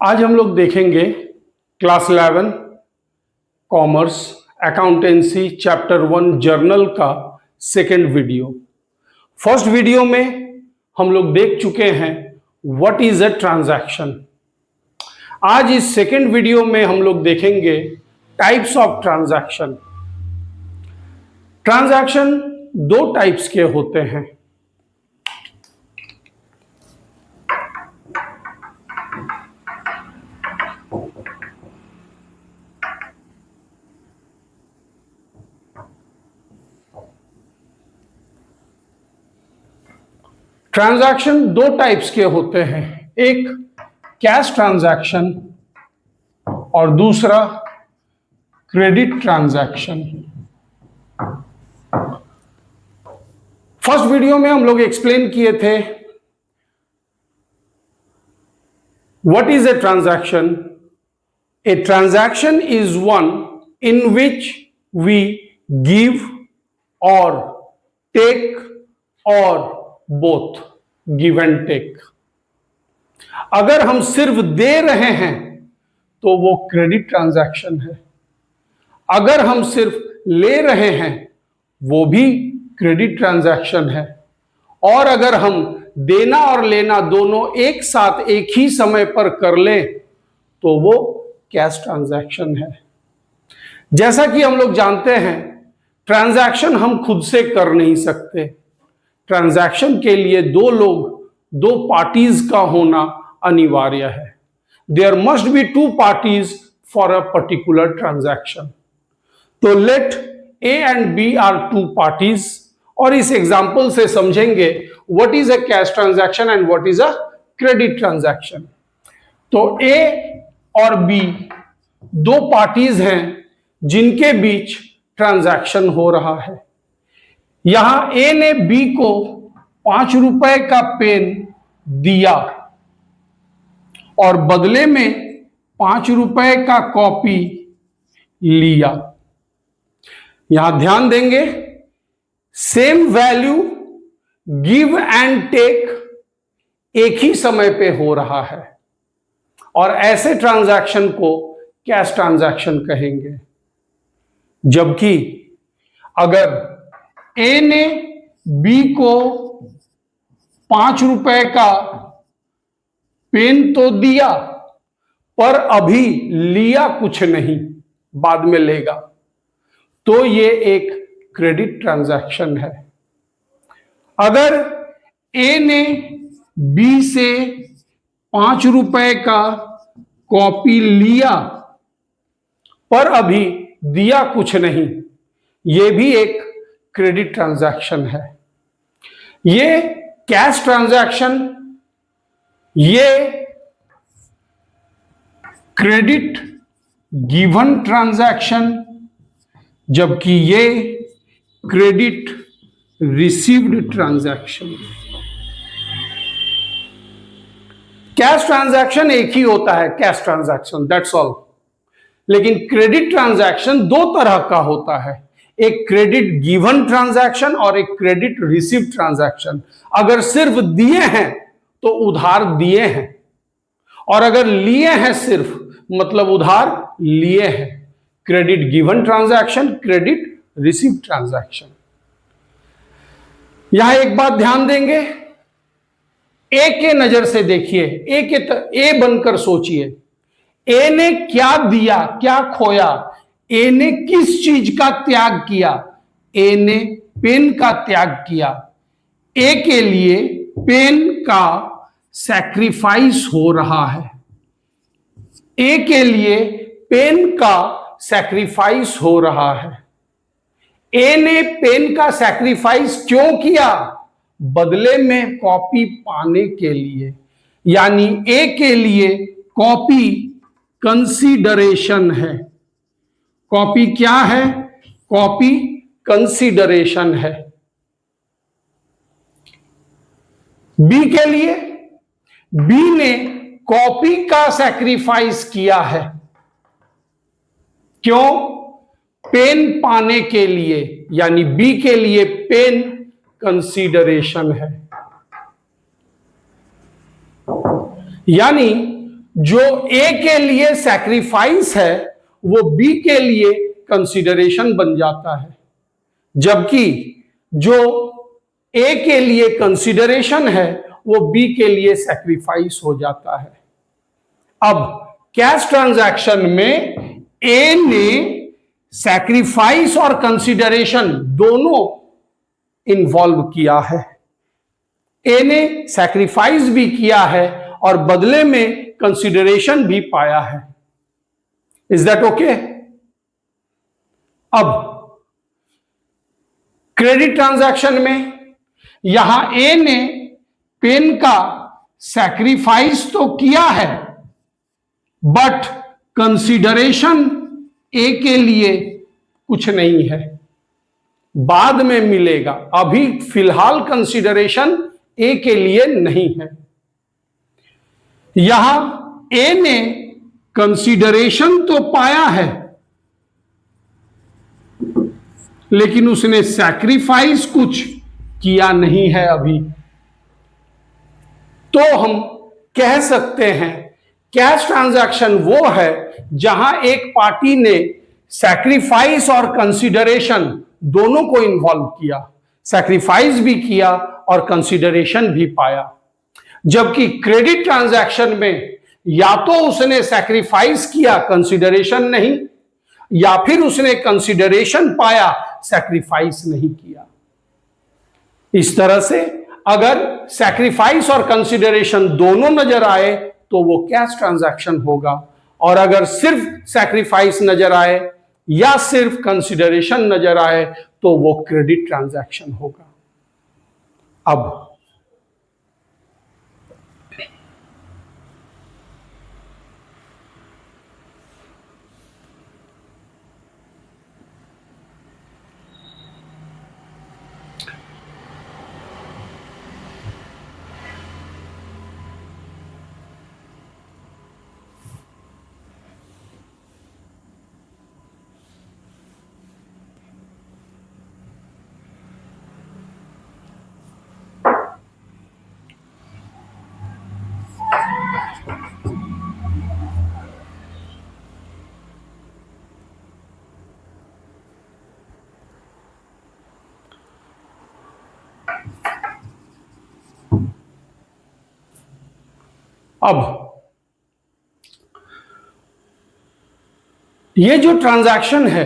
आज हम लोग देखेंगे class 11 commerce accountancy chapter 1 journal का सेकेंड वीडियो। फर्स्ट वीडियो में हम लोग देख चुके हैं व्हाट इज अ ट्रांजैक्शन। आज इस सेकेंड वीडियो में हम लोग देखेंगे टाइप्स ऑफ ट्रांजैक्शन। ट्रांजैक्शन दो टाइप्स के होते हैं। ट्रांजैक्शन दो टाइप्स के होते हैं, एक कैश ट्रांजैक्शन और दूसरा क्रेडिट ट्रांजैक्शन। फर्स्ट वीडियो में हम लोग एक्सप्लेन किए थे what is a transaction. A transaction is one in which we give or take or both, give and take. अगर हम सिर्फ दे रहे हैं तो वो क्रेडिट ट्रांजैक्शन है, अगर हम सिर्फ ले रहे हैं वो भी क्रेडिट ट्रांजैक्शन है, और अगर हम देना और लेना दोनों एक साथ एक ही समय पर कर लें तो वो कैश ट्रांजैक्शन है। जैसा कि हम लोग जानते हैं ट्रांजैक्शन हम खुद से कर नहीं सकते। ट्रांजैक्शन के लिए दो लोग, दो पार्टीज का होना अनिवार्य है। There must be two parties for a particular transaction. तो let A and B are two parties, और इस एग्जांपल से समझेंगे what is a cash transaction and what is a credit transaction. तो ए और बी दो पार्टीज हैं जिनके बीच ट्रांजैक्शन हो रहा है। यहां ए ने बी को 5 रुपए का पेन दिया और बदले में 5 रुपए का कॉपी लिया। यहां ध्यान देंगे same value give and take एक ही समय पे हो रहा है, और ऐसे ट्रांजैक्शन को कैश ट्रांजैक्शन कहेंगे। जबकि अगर ए ने बी को 5 रुपए का पेन तो दिया पर अभी लिया कुछ नहीं, बाद में लेगा, तो ये एक क्रेडिट ट्रांजैक्शन है। अगर ए ने बी से 5 रुपए का कॉपी लिया पर अभी दिया कुछ नहीं, ये भी एक क्रेडिट ट्रांजैक्शन है। ये कैश ट्रांजैक्शन, ये क्रेडिट गिवन ट्रांजैक्शन, जबकि ये credit received transaction. Cash transaction एक ही होता है, कैश ट्रांजैक्शन, दैट्स ऑल। लेकिन क्रेडिट ट्रांजैक्शन दो तरह का होता है, एक क्रेडिट गिवन ट्रांजैक्शन और एक क्रेडिट रिसीव ट्रांजैक्शन। अगर सिर्फ दिए हैं तो उधार दिए हैं, और अगर लिए हैं सिर्फ मतलब उधार लिए हैं। Credit given transaction, credit receive transaction. यहां एक बात ध्यान देंगे, ए के नजर से देखिए, ए बनकर सोचिए, ए ने क्या दिया, क्या खोया, ए ने किस चीज का त्याग किया? ए ने पेन का त्याग किया। ए के लिए पेन का सैक्रिफाइस हो रहा है, ए के लिए पेन का सैक्रिफाइस हो रहा है। ए ने पेन का सैक्रिफाइस क्यों किया? बदले में कॉपी पाने के लिए। यानी ए के लिए कॉपी कंसीडरेशन है। कॉपी क्या है? कॉपी कंसीडरेशन है। बी के लिए, बी ने कॉपी का सैक्रिफाइस किया है। क्यों? पेन पाने के लिए। यानी बी के लिए पेन कंसीडरेशन है। यानी जो ए के लिए सैक्रिफाइस है वो बी के लिए कंसीडरेशन बन जाता है, जबकि जो ए के लिए कंसीडरेशन है वो बी के लिए सैक्रिफाइस हो जाता है। अब कैश ट्रांजैक्शन में ए ने सैक्रिफाइस और कंसीडरेशन दोनों इन्वॉल्व किया है। ए ने सैक्रिफाइस भी किया है और बदले में कंसीडरेशन भी पाया है। Is that okay? अब क्रेडिट ट्रांजैक्शन में यहां ए ने पेन का सैक्रिफाइस तो किया है, बट कंसीडरेशन ए के लिए कुछ नहीं है, बाद में मिलेगा। अभी फिलहाल कंसीडरेशन ए के लिए नहीं है। यहां ए ने कंसीडरेशन तो पाया है, लेकिन उसने सैक्रिफाइस कुछ किया नहीं है अभी। तो हम कह सकते हैं कैश ट्रांजैक्शन वो है जहां एक पार्टी ने सैक्रिफाइस और कंसीडरेशन दोनों को इन्वॉल्व किया, सैक्रिफाइस भी किया और कंसीडरेशन भी पाया। जबकि क्रेडिट ट्रांजैक्शन में या तो उसने सैक्रिफाइस किया, कंसीडरेशन नहीं, या फिर उसने कंसीडरेशन पाया, सैक्रिफाइस नहीं किया। इस तरह से अगर सैक्रिफाइस और कंसीडरेशन दोनों नजर आए तो वो कैश ट्रांजैक्शन होगा, और अगर सिर्फ सैक्रिफाइस नजर आए या सिर्फ कंसीडरेशन नजर आए तो वो क्रेडिट ट्रांजैक्शन होगा। अब ये जो ट्रांजैक्शन है,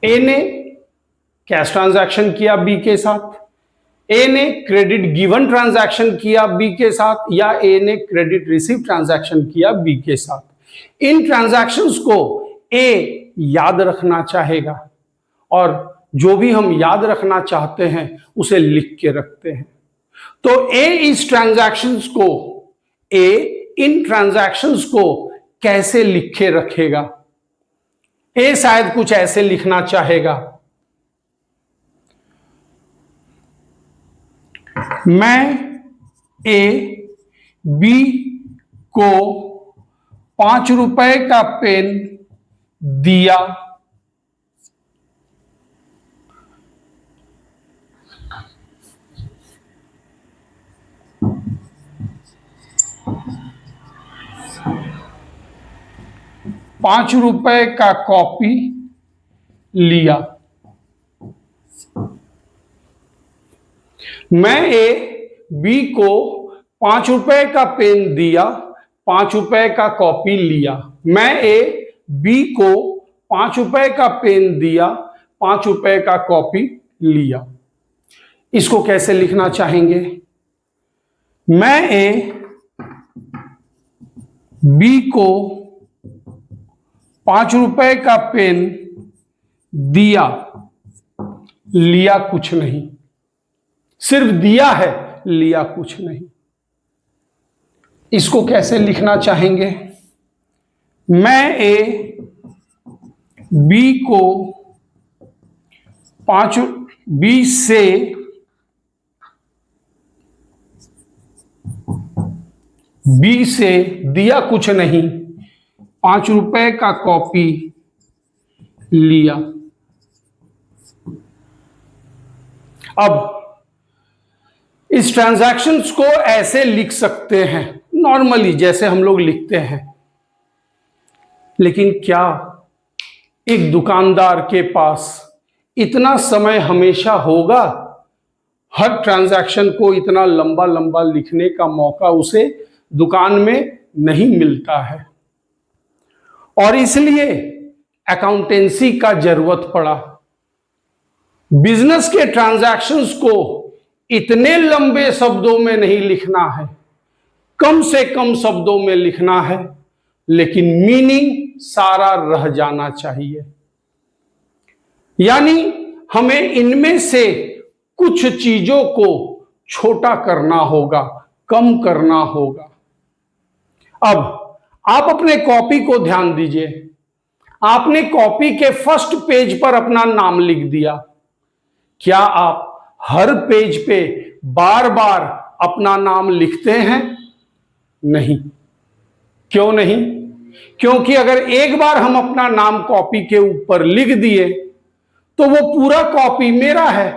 ए ने कैश ट्रांजैक्शन किया बी के साथ, ए ने क्रेडिट गिवन ट्रांजैक्शन किया बी के साथ, या ए ने क्रेडिट रिसीव ट्रांजैक्शन किया बी के साथ। इन ट्रांजैक्शंस को ए याद रखना चाहेगा, और जो भी हम याद रखना चाहते हैं उसे लिख के रखते हैं। तो ए इस ट्रांजैक्शंस को, ए इन ट्रांजैक्शंस को कैसे लिखे रखेगा? ए शायद कुछ ऐसे लिखना चाहेगा, मैं ए बी को 5 रुपए का पेन दिया, ₹5 का कॉपी लिया। मैं ए बी को 5 रुपए का पेन दिया, 5 रुपए का कॉपी लिया। मैं ए बी को 5 रुपए का पेन दिया, 5 रुपए का कॉपी लिया। इसको कैसे लिखना चाहेंगे? मैं ए बी को 5 रुपए का पेन दिया, लिया कुछ नहीं, सिर्फ दिया है, लिया कुछ नहीं। इसको कैसे लिखना चाहेंगे? मैं ए बी को 5 बी से दिया कुछ नहीं, 5 रुपए का कॉपी लिया। अब इस ट्रांजैक्शंस को ऐसे लिख सकते हैं, नॉर्मली जैसे हम लोग लिखते हैं। लेकिन क्या एक दुकानदार के पास इतना समय हमेशा होगा? हर ट्रांजैक्शन को इतना लंबा लंबा लिखने का मौका उसे दुकान में नहीं मिलता है, और इसलिए अकाउंटेंसी का जरूरत पड़ा। बिजनेस के ट्रांजैक्शंस को इतने लंबे शब्दों में नहीं लिखना है, कम से कम शब्दों में लिखना है, लेकिन मीनिंग सारा रह जाना चाहिए। यानी हमें इनमें से कुछ चीजों को छोटा करना होगा, कम करना होगा। अब आप अपने कॉपी को ध्यान दीजिए। आपने कॉपी के फर्स्ट पेज पर अपना नाम लिख दिया। क्या आप हर पेज पे बार बार अपना नाम लिखते हैं? नहीं। क्यों नहीं? क्योंकि अगर एक बार हम अपना नाम कॉपी के ऊपर लिख दिए तो वो पूरा कॉपी मेरा है।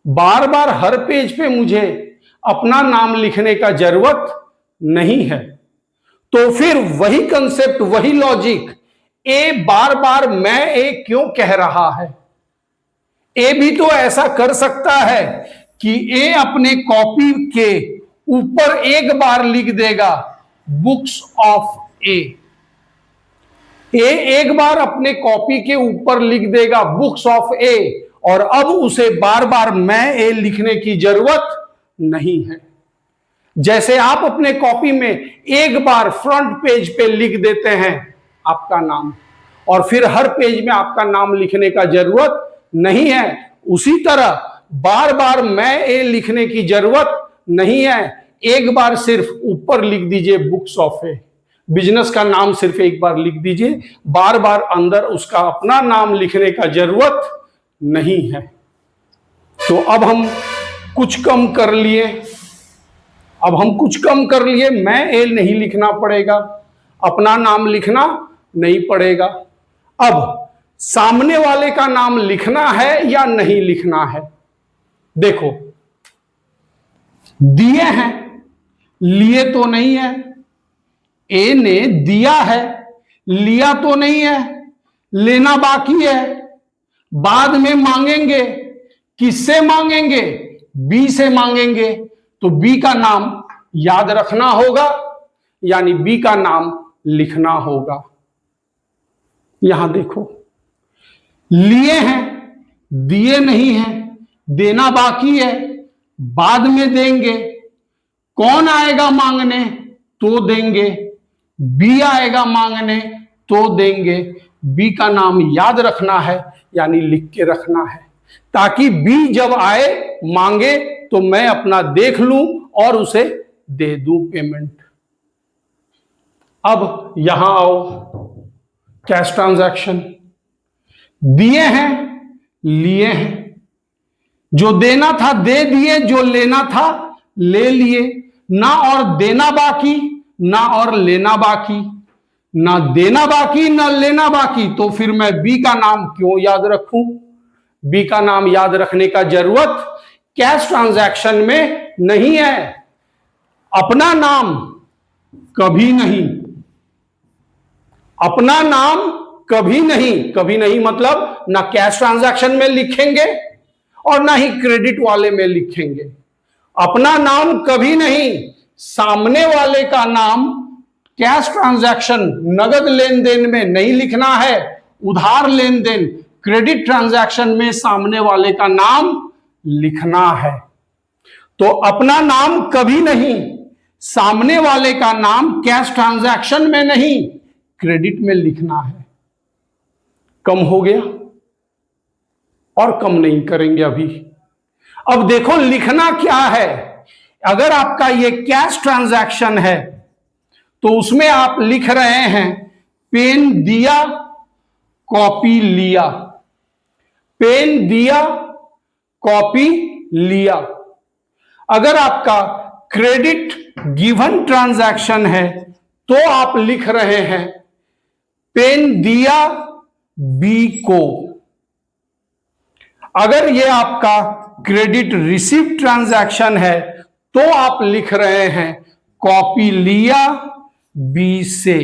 बार बार हर पेज पे मुझे अपना नाम लिखने का जरूरत नहीं है। तो फिर वही कंसेप्ट, वही लॉजिक, ए बार बार मैं ए क्यों कह रहा है? ए भी तो ऐसा कर सकता है कि ए अपने कॉपी के ऊपर एक बार लिख देगा बुक्स ऑफ ए। एक बार अपने कॉपी के ऊपर लिख देगा बुक्स ऑफ ए, और अब उसे बार बार मैं ए लिखने की जरूरत नहीं है। जैसे आप अपने कॉपी में एक बार फ्रंट पेज पे लिख देते हैं आपका नाम, और फिर हर पेज में आपका नाम लिखने का जरूरत नहीं है, उसी तरह बार बार मैं ए लिखने की जरूरत नहीं है। एक बार सिर्फ ऊपर लिख दीजिए बुक्स ऑफ ए, बिजनेस का नाम सिर्फ एक बार लिख दीजिए, बार बार अंदर उसका अपना नाम लिखने का जरूरत नहीं है। तो अब हम कुछ कम कर लिए, मैं ए नहीं लिखना पड़ेगा, अपना नाम लिखना नहीं पड़ेगा। अब सामने वाले का नाम लिखना है या नहीं लिखना है? देखो, दिए हैं, लिए तो नहीं है। ए ने दिया है, लिया तो नहीं है, लेना बाकी है। बाद में मांगेंगे, किससे मांगेंगे? बी से मांगेंगे, तो बी का नाम याद रखना होगा, यानी बी का नाम लिखना होगा। यहां देखो, लिए हैं, दिए नहीं हैं, देना बाकी है, बाद में देंगे। कौन आएगा मांगने? तो देंगे। बी आएगा मांगने तो देंगे। बी का नाम याद रखना है, यानी लिख के रखना है, ताकि बी जब आए मांगे तो मैं अपना देख लूं और उसे दे दूं पेमेंट। अब यहां आओ, कैश ट्रांजैक्शन। दिए हैं, लिए हैं, जो देना था दे दिए, जो लेना था ले लिए। ना और देना बाकी, ना और लेना बाकी, ना देना बाकी ना लेना बाकी, तो फिर मैं बी का नाम क्यों याद रखूं? बी का नाम याद रखने का जरूरत कैश ट्रांजैक्शन में नहीं है। अपना नाम कभी नहीं, अपना नाम कभी नहीं मतलब ना कैश ट्रांजैक्शन में लिखेंगे और ना ही क्रेडिट वाले में लिखेंगे। अपना नाम कभी नहीं। सामने वाले का नाम कैश ट्रांजैक्शन, नगद लेन देन में नहीं लिखना है, उधार लेन देन, क्रेडिट ट्रांजैक्शन में सामने वाले का नाम लिखना है। तो अपना नाम कभी नहीं, सामने वाले का नाम कैश ट्रांजैक्शन में नहीं, क्रेडिट में लिखना है। कम हो गया? और कम नहीं करेंगे अभी। अब देखो लिखना क्या है। अगर आपका ये कैश ट्रांजैक्शन है तो उसमें आप लिख रहे हैं पेन दिया, कॉपी लिया, पेन दिया, कॉपी लिया। अगर आपका क्रेडिट गिवन ट्रांजैक्शन है तो आप लिख रहे हैं पेन दिया बी को। अगर ये आपका क्रेडिट रिसीव ट्रांजैक्शन है तो आप लिख रहे हैं कॉपी लिया बी से।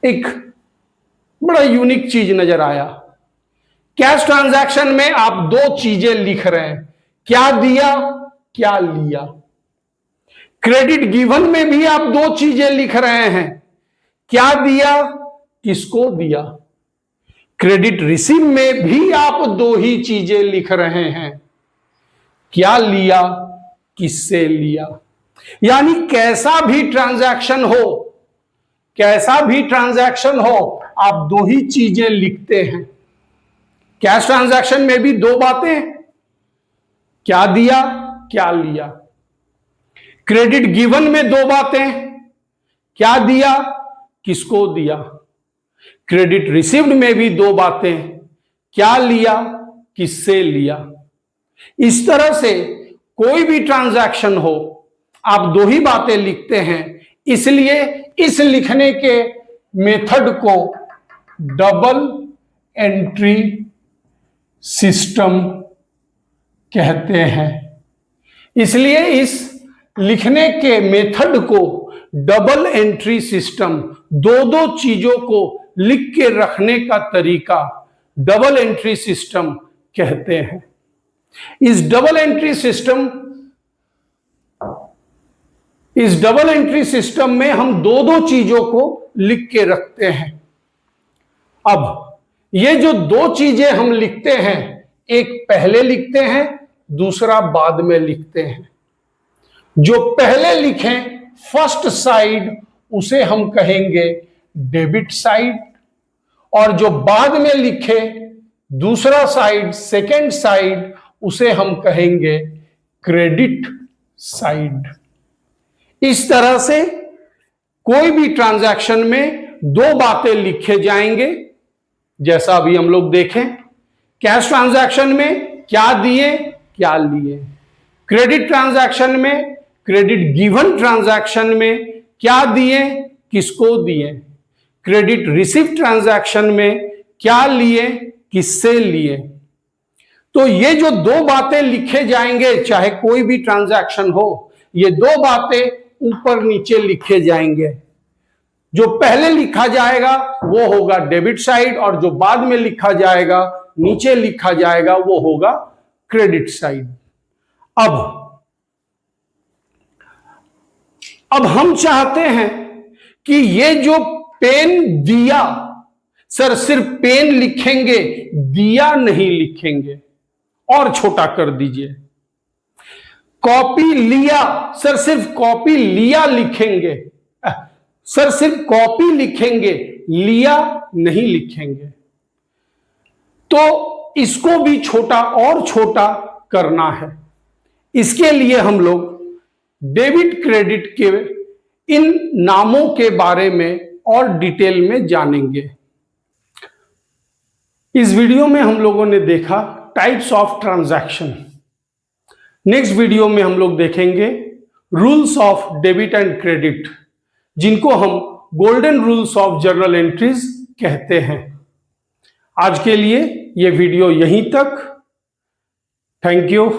एक बड़ा यूनिक चीज नजर आया। कैश ट्रांजैक्शन में आप दो चीजें लिख रहे हैं, क्या दिया क्या लिया। क्रेडिट गिवन में भी आप दो चीजें लिख रहे हैं, क्या दिया किसको दिया। क्रेडिट रिसीव में भी आप दो ही चीजें लिख रहे हैं, क्या लिया किससे लिया। यानी कैसा भी ट्रांजैक्शन हो आप दो ही चीजें लिखते हैं। कैश ट्रांजैक्शन में भी दो बातें, क्या दिया क्या लिया। क्रेडिट गिवन में दो बातें, क्या दिया किसको दिया। क्रेडिट रिसीव्ड में भी दो बातें, क्या लिया किससे लिया। इस तरह से कोई भी ट्रांजैक्शन हो आप दो ही बातें लिखते हैं, इसलिए इस लिखने के मेथड को डबल एंट्री सिस्टम कहते हैं। इसलिए इस लिखने के मेथड को डबल एंट्री सिस्टम, दो दो चीजों को लिख के रखने का तरीका डबल एंट्री सिस्टम कहते हैं। इस डबल एंट्री सिस्टम में हम दो दो चीजों को लिख के रखते हैं। अब ये जो दो चीजें हम लिखते हैं, एक पहले लिखते हैं दूसरा बाद में लिखते हैं। जो पहले लिखें फर्स्ट साइड उसे हम कहेंगे डेबिट साइड, और जो बाद में लिखे दूसरा साइड सेकेंड साइड उसे हम कहेंगे क्रेडिट साइड। इस तरह से कोई भी ट्रांजैक्शन में दो बातें लिखे जाएंगे, जैसा अभी हम लोग देखें। कैश ट्रांजैक्शन में क्या दिए क्या लिए। क्रेडिट ट्रांजैक्शन में, क्रेडिट गिवन ट्रांजैक्शन में क्या दिए किसको दिए। क्रेडिट रिसीव ट्रांजैक्शन में क्या लिए किससे लिए। तो ये जो दो बातें लिखे जाएंगे, चाहे कोई भी ट्रांजैक्शन हो, ये दो बातें ऊपर नीचे लिखे जाएंगे। जो पहले लिखा जाएगा वो होगा डेबिट साइड, और जो बाद में लिखा जाएगा नीचे लिखा जाएगा वो होगा क्रेडिट साइड। अब हम चाहते हैं कि ये जो पेन दिया, सर सिर्फ पेन लिखेंगे दिया नहीं लिखेंगे, और छोटा कर दीजिए। कॉपी लिया, सर सिर्फ कॉपी लिया लिखेंगे, सर सिर्फ कॉपी लिखेंगे लिया नहीं लिखेंगे। तो इसको भी छोटा और छोटा करना है। इसके लिए हम लोग डेबिट क्रेडिट के इन नामों के बारे में और डिटेल में जानेंगे। इस वीडियो में हम लोगों ने देखा types of transaction. Next video में हम लोग देखेंगे rules of debit and credit, जिनको हम golden rules of journal entries कहते हैं। आज के लिए ये वीडियो यहीं तक। Thank you.